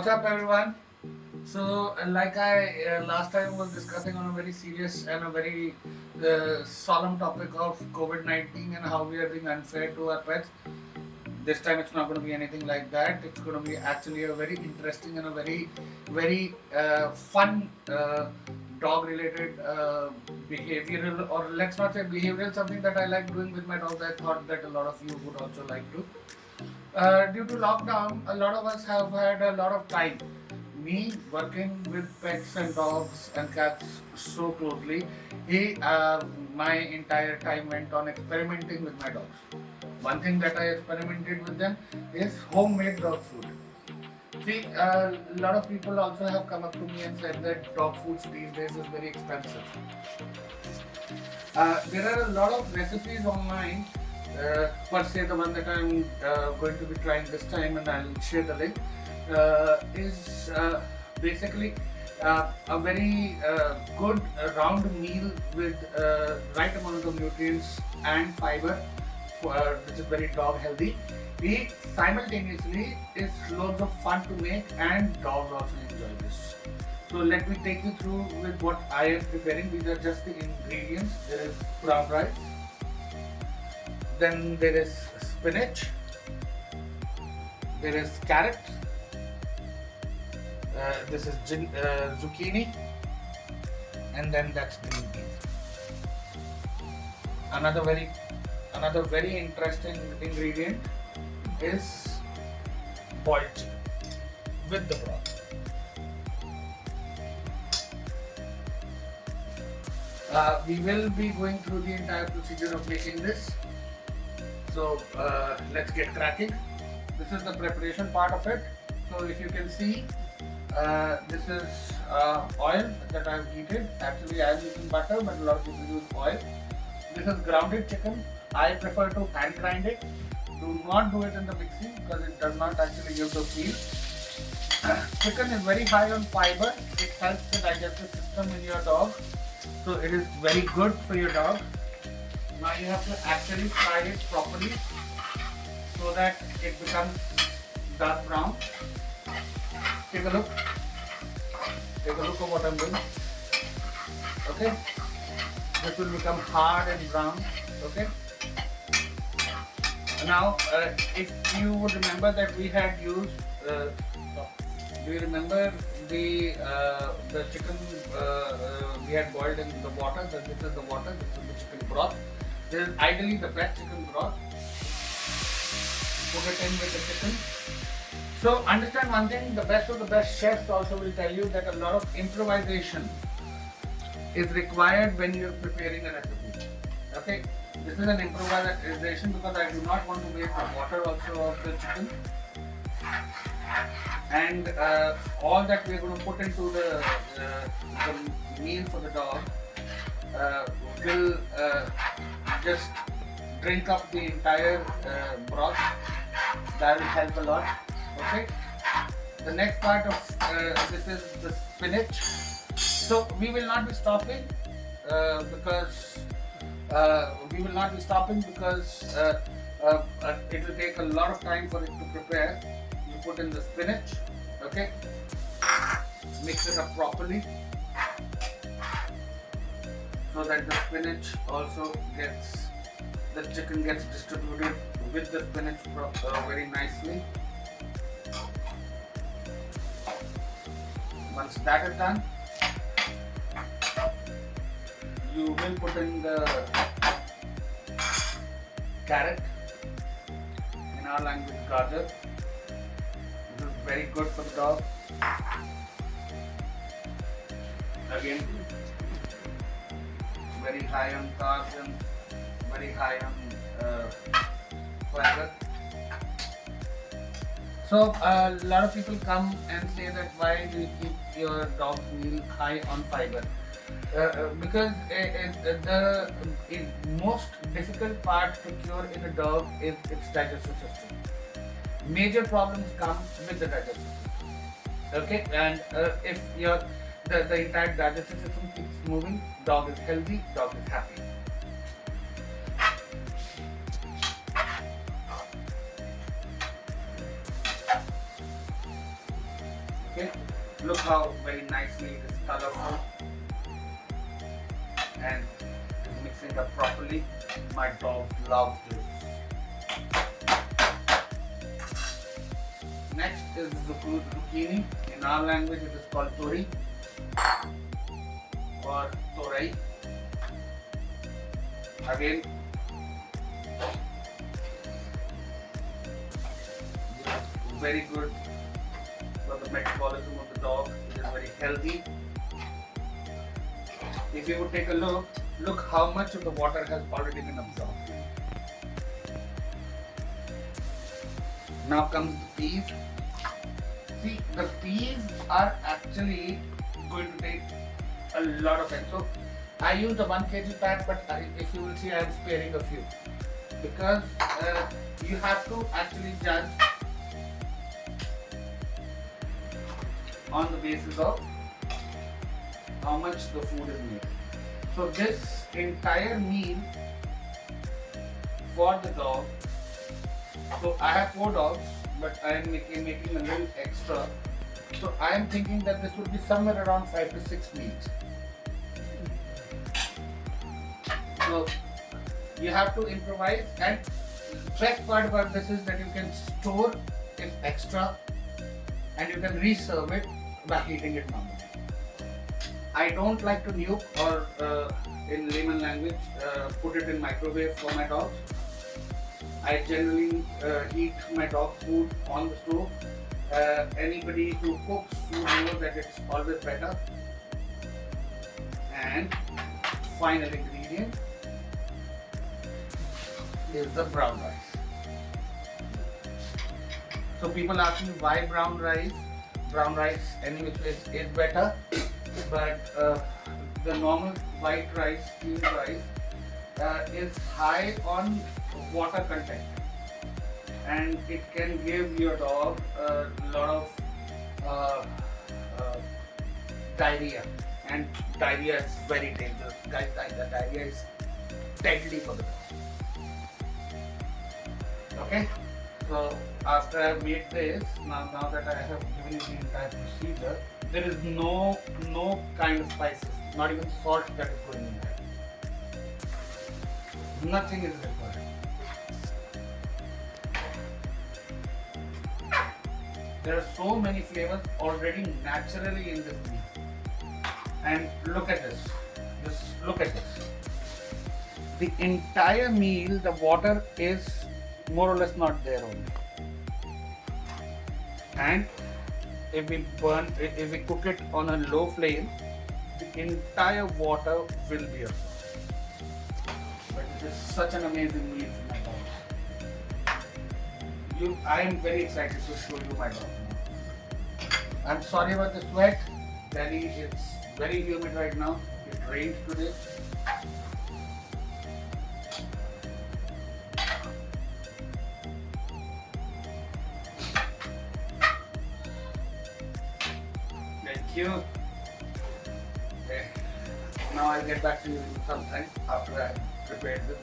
What's up, everyone? So, like I last time was discussing on a very serious and a very solemn topic of COVID 19 and how we are being unfair to our pets. This time it's not going to be anything like that. It's going to be actually a very interesting and a very fun dog related behavioral, or let's not say behavioral, something that I like doing with my dogs. I thought that a lot of you would also like to. Due to lockdown, a lot of us have had a lot of time. Me working with pets and dogs and cats so closely, my entire time went on experimenting with my dogs. One thing that I experimented with them is homemade dog food. See, a lot of people also have come up to me and said that dog food these days is very expensive. There are a lot of recipes online. Per se, the one that I'm going to be trying this time, and I'll share the link, is basically a very good round meal with right amount of nutrients and fiber, which is very dog healthy. We simultaneously is loads of fun to make, and dogs also enjoy this. So let me take you through with what I am preparing. These are just the ingredients. There is brown rice, then there is spinach, there is carrot, this is zucchini, and then that's green peas. Another very interesting ingredient is boiled chicken with the broth. We will be going through the entire procedure of making this. So let's get cracking. This is the preparation part of it. So if you can see, this is oil that I've heated. Actually, I am using butter, but a lot of people use oil. This is grounded chicken. I prefer to hand grind it. Do not do it in the mixing because it does not actually give the feel. Chicken is very high on fiber. It helps the digestive system in your dog. So it is very good for your dog. Now you have to actually fry it properly so that it becomes dark brown. Take a look. Take a look at what I'm doing. Okay. This will become hard and brown. Okay. Now, if you would remember that we had used, do you remember the chicken we had boiled in the water? This is the water. This is the chicken broth. This is ideally the best chicken broth. Put it in with the chicken. So understand one thing, the best of the best chefs also will tell you that a lot of improvisation is required when you're preparing a recipe. Okay, this is an improvisation because I do not want to waste the water also of the chicken. And all that we're going to put into the meal for the dog will just drink up the entire broth. That will help a lot. Okay. The next part of this is the spinach. So we will not be stopping because it will take a lot of time for it to prepare. You put in the spinach. Okay. Mix it up properly so that the spinach also the chicken gets distributed with the spinach very nicely. Once that is done, you will put in the carrot, in our language gajar. This is very good for the dog. Again, very high on carbs and very high on fiber. So a lot of people come and say that why do you keep your dog's meal high on fiber? Because the most difficult part to cure in a dog is its digestive system. Major problems come with the digestive system. Okay, and if the entire digestive system keeps moving, dog is healthy, dog is happy. Look how very nicely it is colorful and mixing it up properly. My dogs love this. Next is zucchini. In our language it is called tori or torai. Again, very good for the metabolism of the dog. It is very healthy. If you would take a look how much of the water has already been absorbed. Now comes the peas. See, the peas are actually going to take a lot of time. So I used a 1 kg pack, but if you will see, I am sparing a few because you have to actually judge on the basis of how much the food is made. So this entire meal for the dog. So I have 4 dogs, but I am making a little extra. So I am thinking that this would be somewhere around 5 to 6 meals. So you have to improvise, and best part about this is that you can store if extra and you can reserve it by heating it normally. I don't like to nuke or in layman language put it in microwave for my dogs. I generally eat my dog food on the stove. Anybody who cooks food knows that it's always better. And final ingredient is the brown rice. So people ask me why brown rice. Brown rice any which way is better, but the normal white rice, steamed rice, is high on water content, and it can give your dog a lot of diarrhea, and diarrhea is very dangerous. Guys, the diarrhea is deadly for the dog. Okay, so after I have made this, now that I have given you the entire procedure, there is no kind of spices, not even salt that is going in there. Nothing is required. There are so many flavors already naturally in this meal. And look at this. Just look at this. The entire meal, the water is more or less not there only. And if we cook it on a low flame, the entire water will be absorbed. But this is such an amazing meal for my dogs. I am very excited to show you my dog now. I'm sorry about the sweat. Delhi is very humid right now. It rained today. Thank you. Okay. Now I'll get back to you in some time after I have prepared this.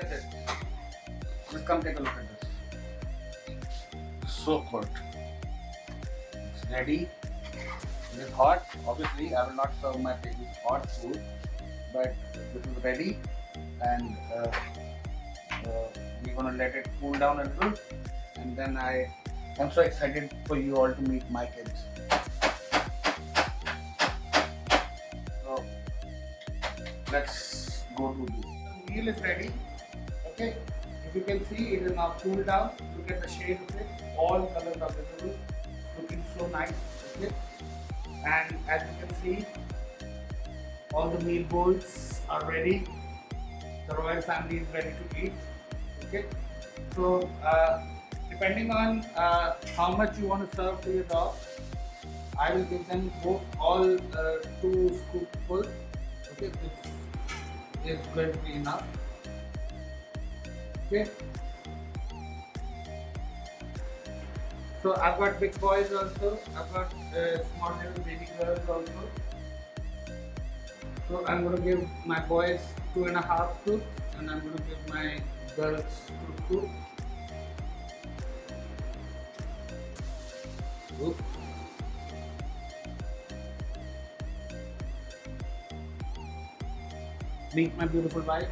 Look at this. Just come take a look at this. So good. It's ready. It is hot. Obviously, I will not serve my pig with hot food, but this is ready, and we're gonna let it cool down a little, and then I'm so excited for you all to meet my kids. So let's go to this. The meal is ready. Okay, if you can see, it is now cooled down. Look at the shade of it. All colors are visible. Looking so nice. Okay, and as you can see, all the meal bowls are ready. The royal family is ready to eat. Okay, so it depending on how much you want to serve to your dog, I will give them both all 2 scoopfuls. Okay, this is going to be enough. Okay. So I've got big boys also. I've got small little baby girls also. So I'm going to give my boys 2.5 scoops, and I'm going to give my girls 2 scoops. Oops. Meet my beautiful wife.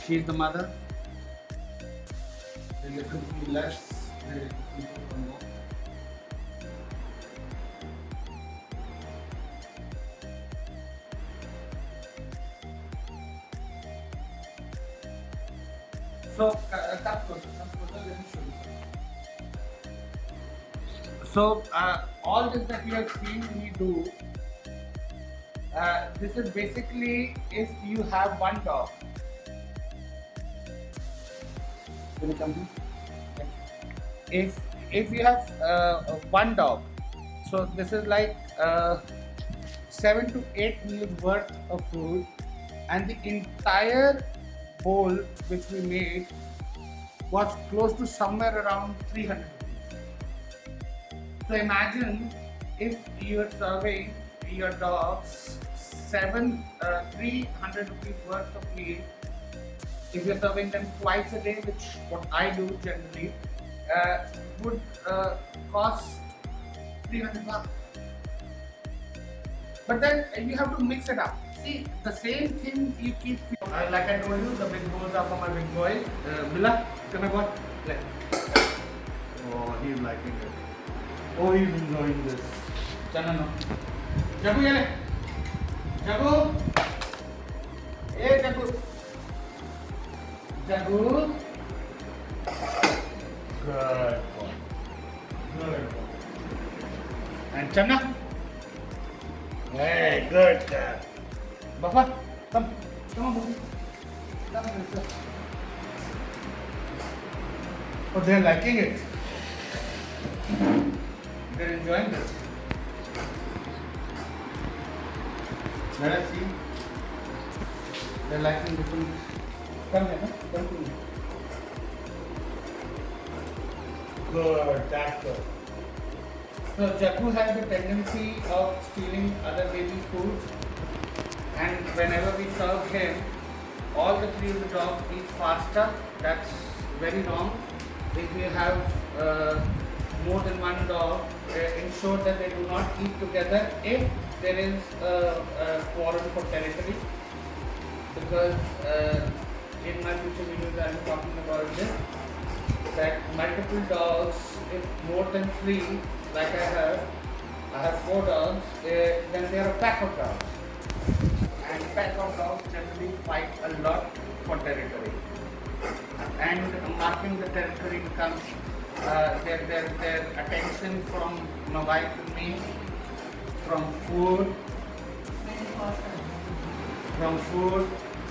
She's the mother. They listen to me less. They listen to me more. So, come closer, let me show you. So, all this that you have seen me do, this is basically if you have one dog. Will you come here? If you have one dog, so this is like 7 to 8 meals worth of food, and the entire bowl which we made was close to somewhere around 300 rupees. So imagine if you are serving your dogs 300 rupees worth of meal. If you're serving them twice a day, which what I do generally, would cost 300 bucks. But then you have to mix it up. See, the same thing you keep. Like I told you, the big bowls are for my big boys. Billa, come here, boy. Play. Oh, he's liking it. Oh, he's enjoying this. Chana no. Jagu, yele. Jagu. Hey, Jagu. Jagu. Good boy. Good boy. And Chana. Hey, good dad. Bafa, come on, Bafa. Come on, oh, they're liking it. They're enjoying this. Let us see. They're liking different. Come here, no? Come to me. Good, that's good. So Jagu has the tendency of stealing other babies' food, and whenever we serve him, all the 3 of the dogs eat faster. That's very wrong. If you have more than one dog, ensure that they do not eat together if there is a quarrel for territory. Because in my future videos I am talking about this, that multiple dogs, if more than 3, like I have 4 dogs, then they are a pack of dogs. And pack of dogs generally fight a lot for territory. And marking the territory becomes their attention from my wife and me, from food.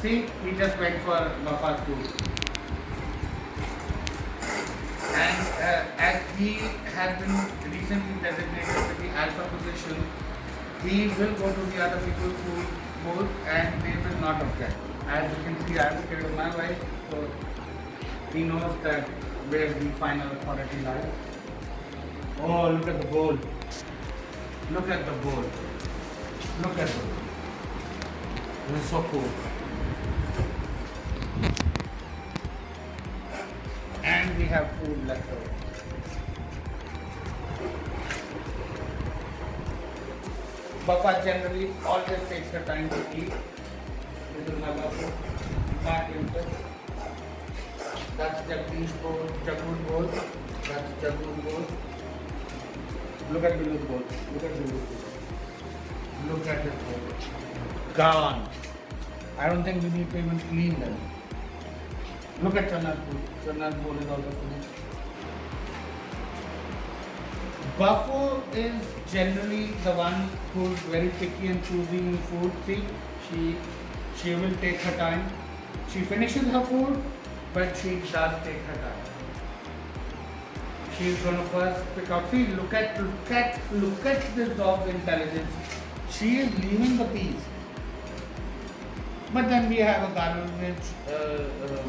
See, he just went for Bafa's food. And as he has been recently designated with the alpha position, he will go to the other people's food bowl and they will not object. As you can see, I am scared of my wife, so he knows that where the final authority lies. Oh, look at the bowl. Look at the bowl. Look at the bowl. This is so cool. And we have food left over. Bafa generally always takes the time to eat. This is my Bafa. Back interest. That's Jagu's bowl. That's Jagu's bowl. Look at Bilu's bowl. Look at Bilu's bowl. Look at his bowl. Gone. I don't think we need to even clean them. Look at Channa's bowl. Channa's bowl is also finished. Bafu is generally the one who's very picky and choosy in food. See, she will take her time. She finishes her food but she does take her time. She's gonna first pick out. See, look at this dog's intelligence. She is leaving the piece. But then we have a garbage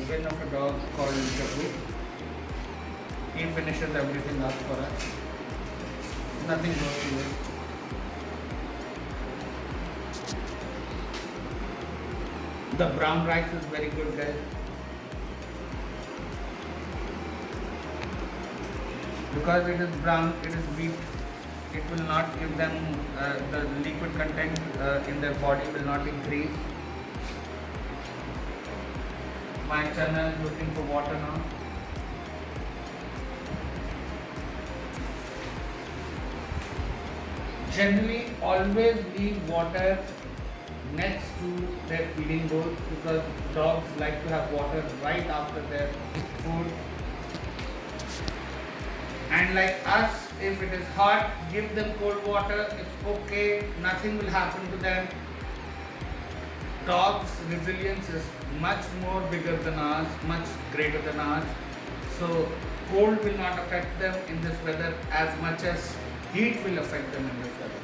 win of a dog called Jabu. He finishes everything up for us. Nothing goes to waste. The brown rice is very good, guys. Because it is brown, it is weak. It will not give them the liquid content in their body will not increase. My channel is looking for water now. Generally, always leave water next to their feeding bowls because dogs like to have water right after their food. And like us, if it is hot, give them cold water. It's okay. Nothing will happen to them. Dogs' resilience is much more bigger than ours, much greater than ours. So cold will not affect them in this weather as much as heat will affect them in this weather.